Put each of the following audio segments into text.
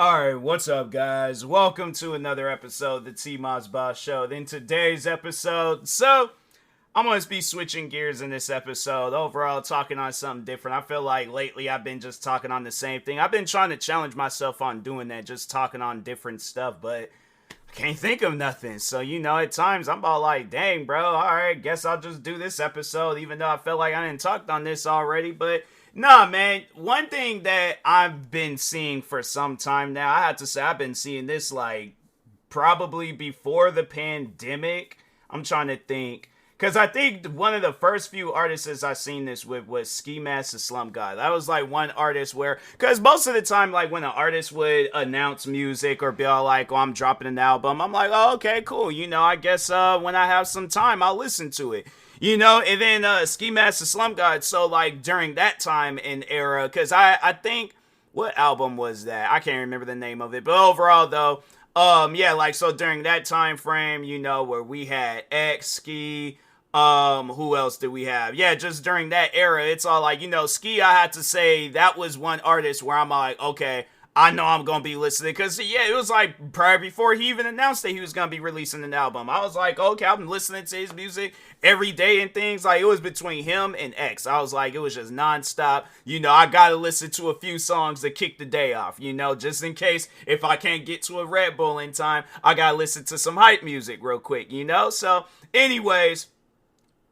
Alright, what's up, guys? Welcome to another episode of the TMossBoss Show. In today's episode, I'm going to be switching gears in this episode. Overall, talking on something different. I feel like lately I've been just talking on the same thing. I've been trying to challenge myself on doing that, just talking on different stuff, but I can't think of nothing. So, at times I'm all like, dang, bro, alright, guess I'll just do this episode, even though I feel like I didn't talk on this already, but nah, man, one thing that I've been seeing for some time now, I have to say, I've been seeing this like probably before the pandemic. I'm trying to think. Because I think one of the first few artists I seen this with was Ski Mask the Slump God. That was like one artist where, because most of the time, like when an artist would announce music or be all like, oh, I'm dropping an album, I'm like, oh, okay, cool. I guess when I have some time, I'll listen to it. And then Ski Mask the Slump God. So like during that time and era, because I think, what album was that? I can't remember the name of it. But overall though, yeah, like so during that time frame, where we had X, Ski, who else did we have? Yeah, just during that era, it's all like, Ski, I had to say that was one artist where I'm like, okay, I know I'm gonna be listening, because yeah, it was like prior before he even announced that he was gonna be releasing an album. I was like, okay, I'm listening to his music every day and things. Like, it was between him and X. I was like, it was just nonstop. I gotta listen to a few songs to kick the day off, just in case if I can't get to a Red Bull in time, I gotta listen to some hype music real quick, So anyways,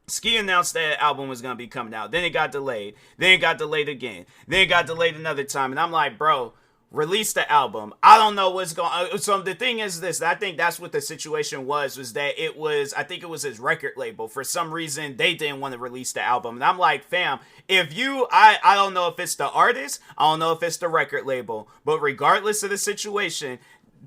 Ski announced that album was gonna be coming out. Then it got delayed. Then it got delayed again. Then it got delayed another time. And I'm like, bro, release the album. I don't know what's going on. So the thing is this, I think that's what the situation was that I think it was his record label. For some reason, they didn't want to release the album. And I'm like, fam, I don't know if it's the artist, I don't know if it's the record label, but regardless of the situation,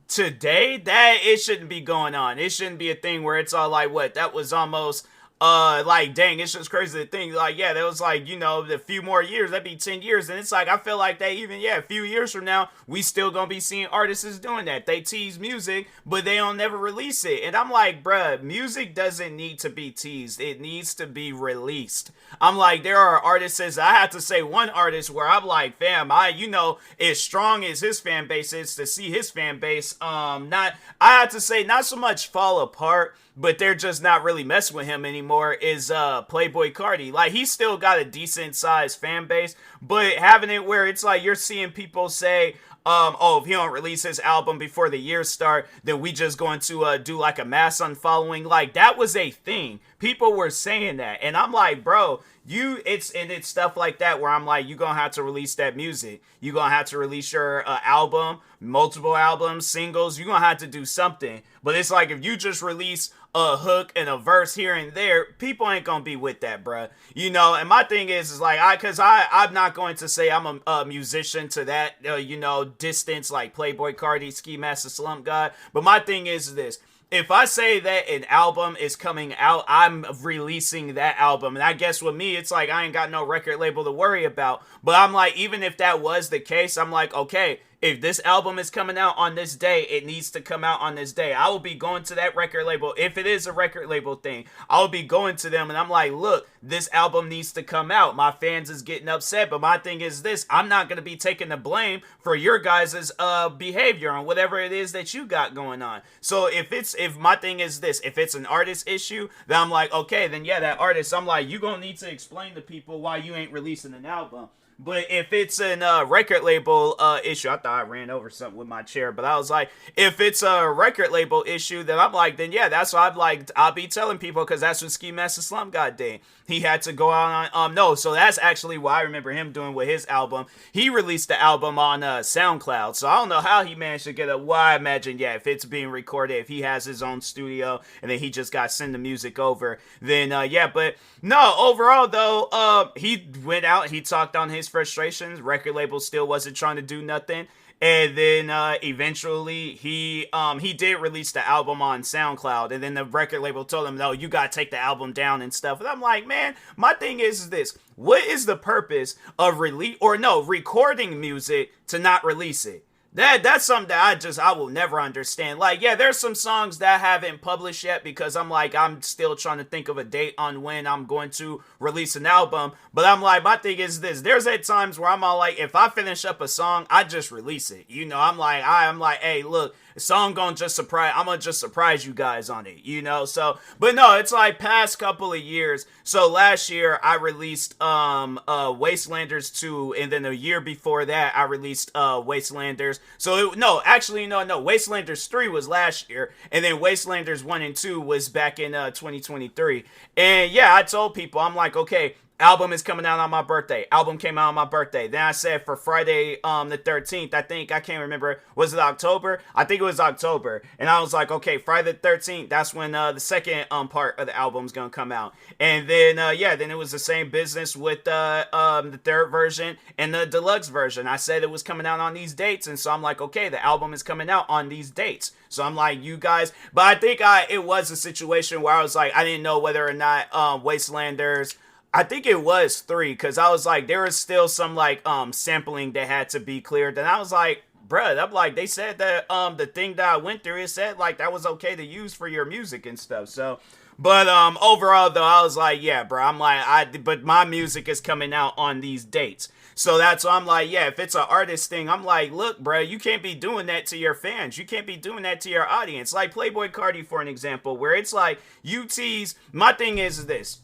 today, that it shouldn't be going on. It shouldn't be a thing where it's all like, what, that was almost like, dang, it's just crazy to think, like, yeah, there was like, a few more years, that'd be 10 years, and it's like, I feel like that even, yeah, a few years from now, we still gonna be seeing artists doing that. They tease music, but they don't never release it, and I'm like, bruh, music doesn't need to be teased, it needs to be released. I'm like, there are artists, I have to say one artist where I'm like, fam, as strong as his fan base is, to see his fan base, I have to say, not so much fall apart, but they're just not really messing with him anymore, is Playboy Cardi. Like, he's still got a decent sized fan base, but having it where it's like you're seeing people say, oh, if he don't release his album before the year start, then we just going to do like a mass unfollowing. Like, that was a thing. People were saying that, and I'm like, bro, it's stuff like that where I'm like, you gonna have to release that music. You gonna have to release your album, multiple albums, singles. You gonna have to do something. But it's like, if you just release a hook and a verse here and there, people ain't gonna be with that, bruh. And my thing is like, I'm not going to say I'm a musician to that, distance, like Playboy Cardi, Ski Mask the Slump God. But my thing is this. If I say that an album is coming out, I'm releasing that album. And I guess with me, it's like I ain't got no record label to worry about. But I'm like, even if that was the case, I'm like, okay, if this album is coming out on this day, it needs to come out on this day. I will be going to that record label. If it is a record label thing, I'll be going to them and I'm like, look, this album needs to come out. My fans is getting upset, but my thing is this, I'm not going to be taking the blame for your guys' behavior on whatever it is that you got going on. So if my thing is this, if it's an artist issue, then I'm like, okay, then yeah, that artist, I'm like, you gonna need to explain to people why you ain't releasing an album. But if it's a record label issue, I thought I ran over something with my chair, but I was like, if it's a record label issue, then I'm like, then yeah, that's what I'll be telling people, because that's what Ski Mask the Slump God did. He had to go out on, no, so that's actually what I remember him doing with his album. He released the album on SoundCloud, so I don't know how he managed to get it. Well, I imagine, yeah, if it's being recorded, if he has his own studio, and then he just got to send the music over, then yeah, but no, overall though, he went out, he talked on his frustrations, record label still wasn't trying to do nothing. And then eventually he did release the album on SoundCloud, and then the record label told him, no, you gotta take the album down and stuff. And I'm like, man, my thing is this: what is the purpose of recording music to not release it? That's something that I will never understand. Like, yeah, there's some songs that I haven't published yet because I'm still trying to think of a date on when I'm going to release an album. But I'm like, my thing is this: there's at times where I'm all like, if I finish up a song, I just release it. I'm like, hey, look, the song gonna just surprise. I'm gonna just surprise you guys on it. So, but no, it's like past couple of years. So last year I released Wastelanders 2, and then a year before that I released Wastelanders. So no, Wastelanders 3 was last year, and then Wastelanders 1 and 2 was back in 2023. And yeah, I told people, I'm like, okay, album is coming out on my birthday. Album came out on my birthday. Then I said for Friday the 13th, I can't remember, was it October? I think it was October. And I was like, okay, Friday the 13th, that's when the second part of the album's gonna come out. And then then it was the same business with the third version and the deluxe version. I said it was coming out on these dates, and so I'm like, okay, the album is coming out on these dates. So I'm like, you guys, but I think it was a situation where I was like, I didn't know whether or not Wastelanders, I think it was 3, because I was like, there was still some like sampling that had to be cleared, and I was like, bruh, I'm like, they said that the thing that I went through, it said like that was okay to use for your music and stuff. So, but overall though, I was like, yeah, bro, I'm like, but my music is coming out on these dates. So that's why I'm like, yeah, if it's an artist thing, I'm like, look, bro, you can't be doing that to your fans. You can't be doing that to your audience. Like Playboi Carti, for an example, where it's like, you tease, my thing is this: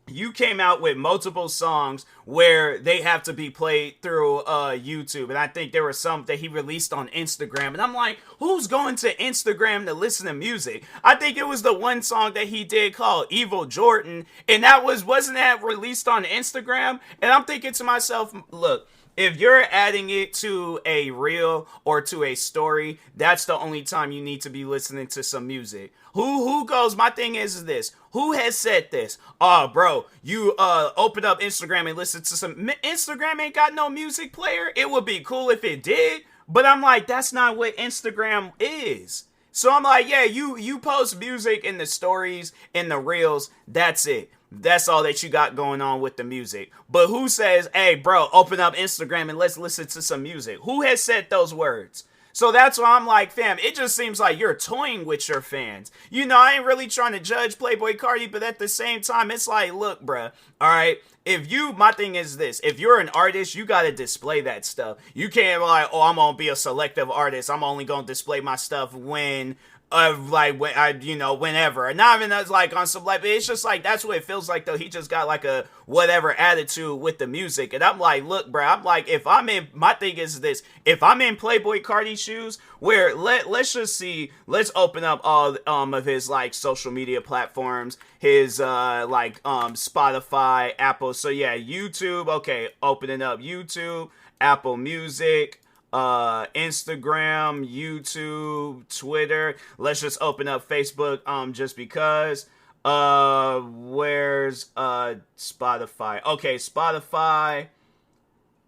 you came out with multiple songs where they have to be played through YouTube. And I think there were some that he released on Instagram. And I'm like, who's going to Instagram to listen to music? I think it was the one song that he did called Evil Jordan. And wasn't that released on Instagram? And I'm thinking to myself, look, if you're adding it to a reel or to a story, that's the only time you need to be listening to some music. Who goes, my thing is this: who has said this? Oh, bro, you open up Instagram and listen to some, Instagram ain't got no music player. It would be cool if it did, but I'm like, that's not what Instagram is. So I'm like, yeah, you post music in the stories, in the reels, that's it. That's all that you got going on with the music. But who says, hey, bro, open up Instagram and let's listen to some music? Who has said those words? So that's why I'm like, fam, it just seems like you're toying with your fans. I ain't really trying to judge Playboi Carti, but at the same time, it's like, look, bruh, all right, my thing is this: if you're an artist, you got to display that stuff. You can't be like, oh, I'm going to be a selective artist. I'm only going to display my stuff when whenever. And not even as like on some, like, it's just like, that's what it feels like though. He just got like a whatever attitude with the music. And I'm like, look, bro, I'm like, my thing is this: if I'm in Playboi Carti's shoes, where let's open up all of his like social media platforms, his Spotify, Apple. So yeah, YouTube, okay, opening up YouTube, Apple Music, Instagram, YouTube, Twitter. Let's just open up Facebook just because. Where's Spotify? Okay, Spotify.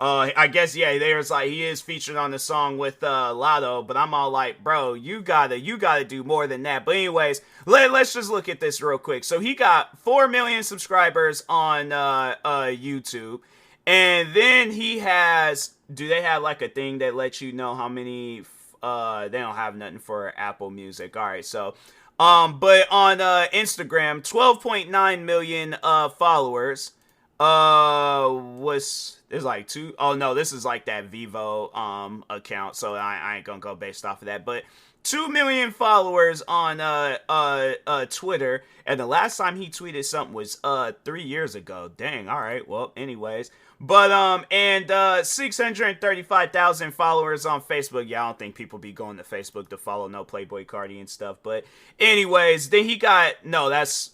I guess, yeah, there's like, he is featured on the song with Lotto, but I'm all like, bro, you gotta do more than that. But anyways, let's just look at this real quick. So he got 4 million subscribers on YouTube, and then he has, do they have like a thing that lets you know how many, they don't have nothing for Apple Music. All right, so but on Instagram, 12.9 million followers. There's like two, oh no, this is like that Vivo account, so I ain't gonna go based off of that, but 2 million followers on Twitter, and the last time he tweeted something was 3 years ago. Dang. All right, well, anyways, but and 635,000 followers on Facebook. Yeah, I don't think people be going to Facebook to follow no Playboi Carti and stuff, but anyways, then he got, that's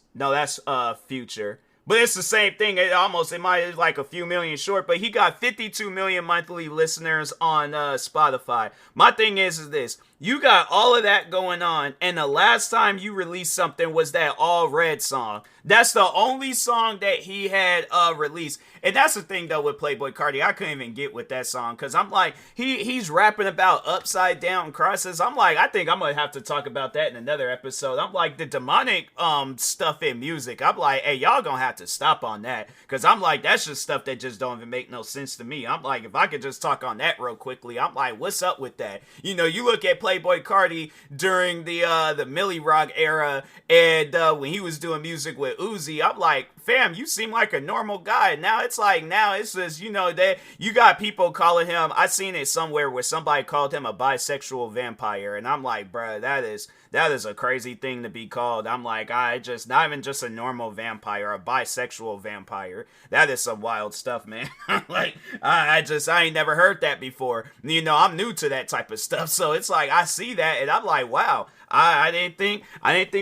Future. But it's the same thing. It might be like a few million short, but he got 52 million monthly listeners on Spotify. My thing is this: you got all of that going on, and the last time you released something was that All Red song. That's the only song that he had released. And that's the thing though with Playboi Carti, I couldn't even get with that song, because I'm like, he's rapping about upside down crosses. I'm like, I think I'm gonna have to talk about that in another episode. I'm like, the demonic stuff in music, I'm like, hey, y'all gonna have got to stop on that, because I'm like, that's just stuff that just don't even make no sense to me. I'm like, if I could just talk on that real quickly, I'm like, what's up with that? You know, you look at Playboi Carti during the Millie Rock era, and when he was doing music with Uzi, I'm like, fam, you seem like a normal guy. Now it's like, now it's just, you know, that you got people calling him, I seen it somewhere where somebody called him a bisexual vampire, and I'm like, bruh, that is a crazy thing to be called. I'm like, I just, not even just a normal vampire, a bisexual vampire. That is some wild stuff, man. Like, I ain't never heard that before. You know, I'm new to that type of stuff, so it's like, I see that, and I'm like, wow. I didn't think,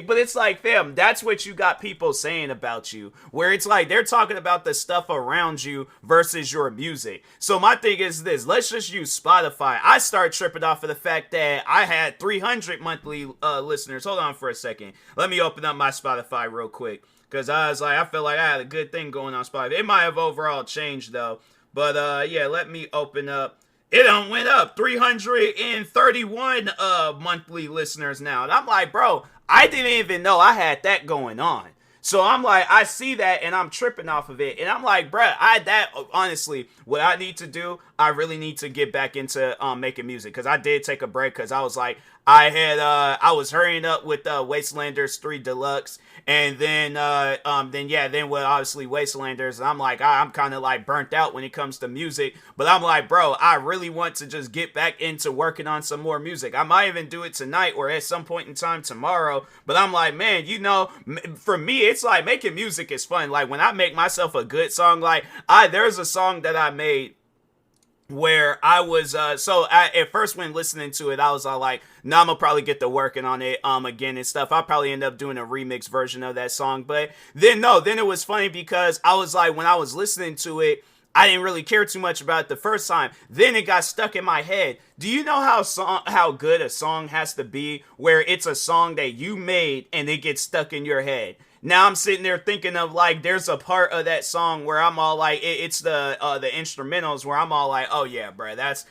but it's like, fam, that's what you got people saying about you, where it's like, they're talking about the stuff around you versus your music. So my thing is this, let's just use Spotify. I started tripping off of the fact that I had 300 monthly listeners. Hold on for a second. Let me open up my Spotify real quick, because I was like, I feel like I had a good thing going on Spotify. It might have overall changed though, but yeah, let me open up. It done went up 331 monthly listeners now. And I'm like, bro, I didn't even know I had that going on. So I'm like, I see that and I'm tripping off of it. And I'm like, bruh, honestly, what I need to do, I really need to get back into making music. Because I did take a break, because I was like, I was hurrying up with Wastelanders 3 Deluxe. And then with obviously Wastelanders, I'm like, I'm kind of like burnt out when it comes to music. But I'm like, bro, I really want to just get back into working on some more music. I might even do it tonight or at some point in time tomorrow. But I'm like, man, you know, for me, it's like making music is fun. Like when I make myself a good song, like there's a song that I made where I was at first when listening to it, I was all like, nah, I'm gonna probably get to working on it again and stuff. I'll probably end up doing a remix version of that song. But then it was funny, because I was like, when I was listening to it, I didn't really care too much about it the first time. Then it got stuck in my head. Do you know how good a song has to be where it's a song that you made and it gets stuck in your head? Now I'm sitting there thinking of like, there's a part of that song where I'm all like, it's the instrumentals where I'm all like, oh yeah, bro, that's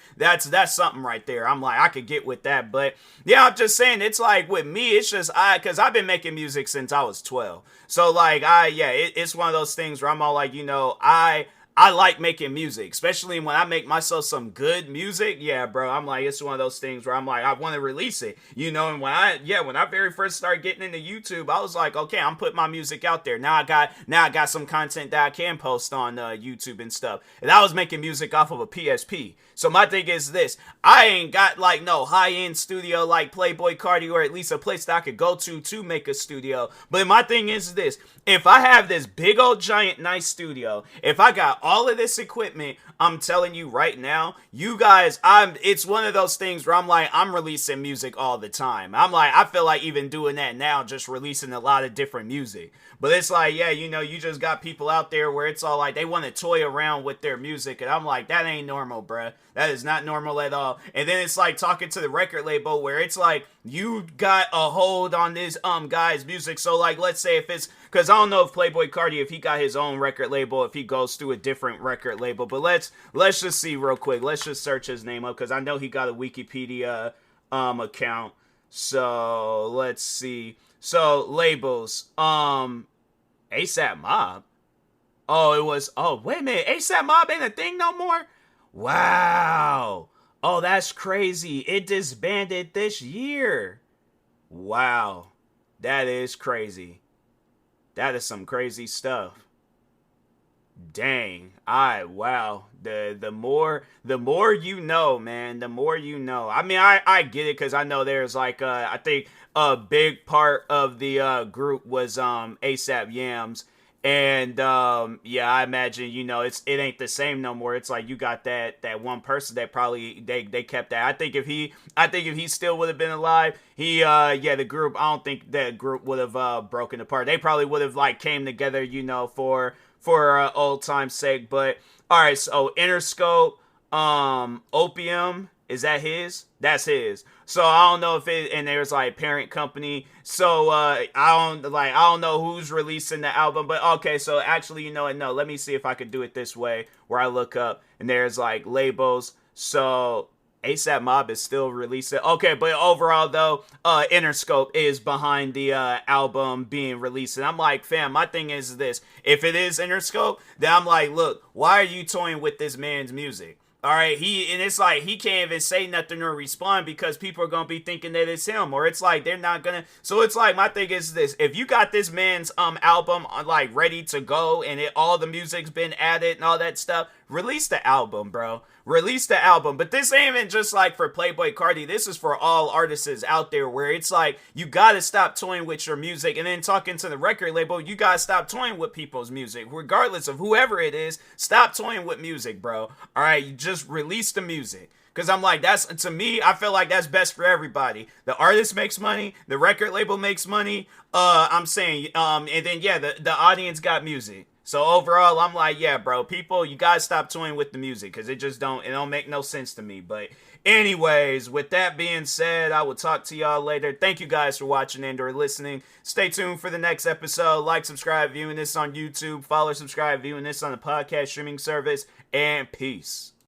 something right there. I'm like, I could get with that. But yeah, I'm just saying, it's like with me, it's just because I've been making music since I was 12. So like it's one of those things where I'm all like, you know, I like making music, especially when I make myself some good music. Yeah, bro, I'm like, it's one of those things where I'm like, I want to release it, you know. And when I very first started getting into YouTube, I was like, okay, I'm putting my music out there. Now I got some content that I can post on YouTube and stuff. And I was making music off of a PSP. So my thing is this, I ain't got like no high-end studio like Playboi Carti, or at least a place that I could go to make a studio. But my thing is this, if I have this big old giant nice studio, if I got all of this equipment, I'm telling you right now, you guys, it's one of those things where I'm like, I'm releasing music all the time. I'm like, I feel like even doing that now, just releasing a lot of different music. But it's like, yeah, you know, you just got people out there where it's all like, they want to toy around with their music. And I'm like, that ain't normal, bruh. That is not normal at all. And then it's like talking to the record label where it's like, you got a hold on this guy's music. So like, let's say if it's, because I don't know if Playboi Carti, if he got his own record label, if he goes through a different record label. But let's just see real quick. Let's just search his name up, because I know he got a Wikipedia account. So let's see. So labels. ASAP Mob. Wait a minute. ASAP Mob ain't a thing no more? Wow. Oh, that's crazy. It disbanded this year. Wow. That is crazy. That is some crazy stuff. Dang. Wow. The more you know, man, the more you know. I mean, I get it, because I know there's like I think a big part of the group was ASAP Yams. And I imagine, you know, it ain't the same no more. It's like you got that one person that probably they kept that. I think if he still would have been alive, the group, I don't think that group would have broken apart. They probably would have like came together, you know, for old time's sake. But all right, so Interscope, Opium, is that his? That's his. So I don't know if it, and there's like parent company. So I don't know who's releasing the album, but okay. So actually, you know what? No, let me see if I could do it this way, where I look up and there's like labels. So ASAP Mob is still releasing. Okay, but overall though, Interscope is behind the album being released. And I'm like, fam, my thing is this. If it is Interscope, then I'm like, look, why are you toying with this man's music? All right, it's like he can't even say nothing or respond because people are gonna be thinking that it's him, or it's like they're not gonna. So it's like my thing is this: if you got this man's album like ready to go and all the music's been added and all that stuff, release the album, bro. Release the album. But this ain't even just like for Playboy Cardi. This is for all artists out there where it's like you gotta stop toying with your music, and then talking to the record label, you gotta stop toying with people's music, regardless of whoever it is. Stop toying with music, bro. All right, you just release the music. Because I'm like, that's, to me, I feel like that's best for everybody. The artist makes money, the record label makes money, I'm saying, and then, yeah, the audience got music. So overall, I'm like, yeah, bro, people, you gotta stop toying with the music, because it don't make no sense to me. But anyways, with that being said, I will talk to y'all later. Thank you guys for watching and or listening. Stay tuned for the next episode. Like, subscribe, viewing this on YouTube. Follow, subscribe, viewing this on the podcast streaming service. And peace.